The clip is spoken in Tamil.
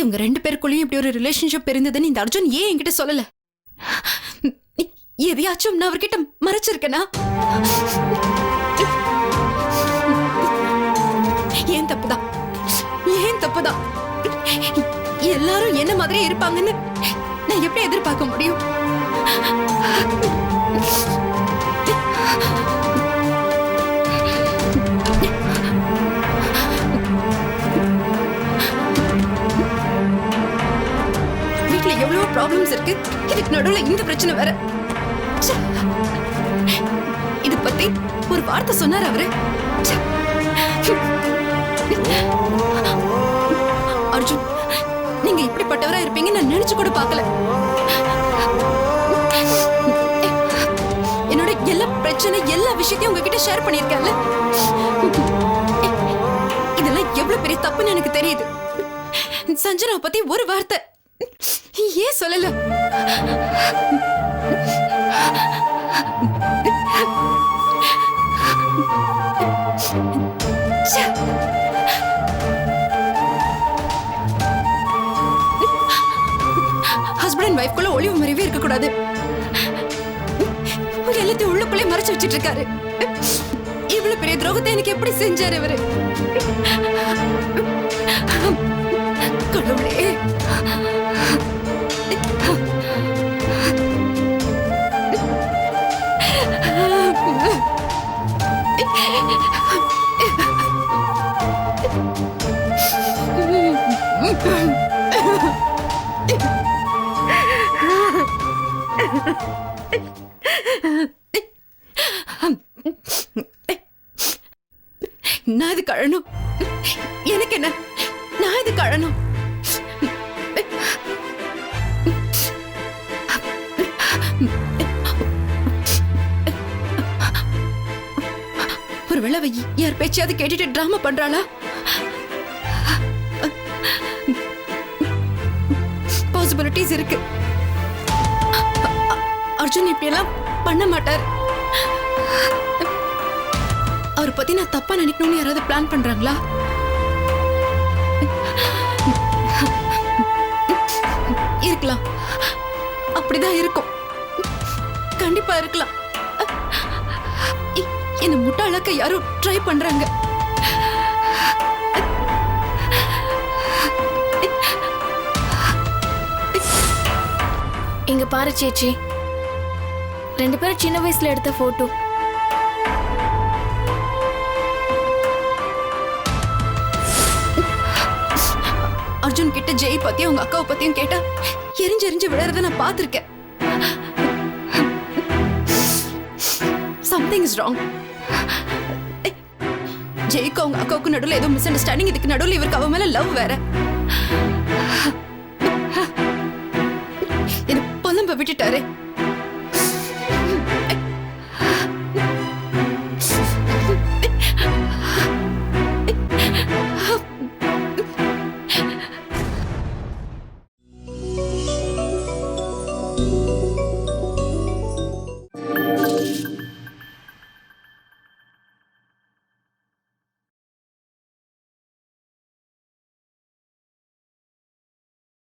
இவங்க 2 பேருக்குள்ளேயும் இப்படி ஒரு ரிலேஷன்ஷிப் இருந்ததுன்னு இந்த அர்ஜுன் ஏன் என்கிட்ட சொல்லல? எதையாச்சும் நான் அவர்கிட்ட மறைச்சிருக்கேனா? ஏன் தப்புதான், ஏன் தப்புதான். எல்லாரும் என்ன மாதிரியே இருப்பாங்கன்னு நான் எப்படி எதிர்பார்க்க முடியும்? வீட்டுல எவ்வளவு ப்ராப்ளம்ஸ் இருக்கு, இதுக்கு நடுவுல இந்த பிரச்சனை வேற. இது பத்தி ஒரு வார்த்தை சொன்னார் அவரு. அர்ஜுன், நீங்க இப்படிப்பட்டவரா இருப்பீங்க நான் நினைச்சு கூட பார்க்கல. என்னோட எல்லா பிரச்சனை எல்லா விஷயத்தையும் உங்ககிட்ட ஷேர் பண்ணிருக்கேன்ல. இதெல்லாம் எவ்வளவு பெரிய தப்புன்னு எனக்கு தெரியுது. சஞ்சனாவை பத்தி ஒரு வார்த்தை ஏன் சொல்லல? ஹஸ்பண்ட் அண்ட் வைஃப்குள்ள ஒளிவு மறைவே இருக்க கூடாது. எல்லாத்தையும் உள்ளுக்குள்ளே மறைச்சு வச்சிட்டு இருக்காரு. இவ்வளவு பெரிய துரோகத்தை எனக்கு எப்படி செஞ்சாரு இவரு? கடவுளே, நான் இது கழணும். எனக்கு என்ன, நான் இது கழணும். ஒருவேளை யார் பேச்சாவது கேட்டுட்டு டிராமா பண்றாளா? பாசிபிலிட்டிஸ் இருக்கு. அர்ஜுன் இப்படி எல்லாம் பண்ண மாட்டார். அவரை பத்தி நான் தப்பா நினைக்கணும்னு யாராவது பிளான் பண்றாங்களா? இருக்கலாம், அப்படிதான் இருக்கும். கண்டிப்பா இருக்கலாம். என்ன முட்டாளாக்க யாரும் ட்ரை பண்றாங்க. இங்க பாரு சேச்சி, 2 பேரும் சின்ன வயசுல எடுத்த போட்டோ. அர்ஜுன் கிட்ட ஜெய் பத்தியும் உங்க அக்காவை பத்தியும் கேட்டா எரிஞ்செரிஞ்சு விழறத நான் பார்த்திருக்கேன். Something is wrong. ஜெய்க்கு அவங்க அக்காவுக்கு நடுவில் ஏதோ மிஸ் அண்டர்ஸ்டாண்டிங். இதுக்கு நடுவில் இவருக்கு அவ மேல லவ் வேற. என்ன புலம்ப விட்டுட்டாரு.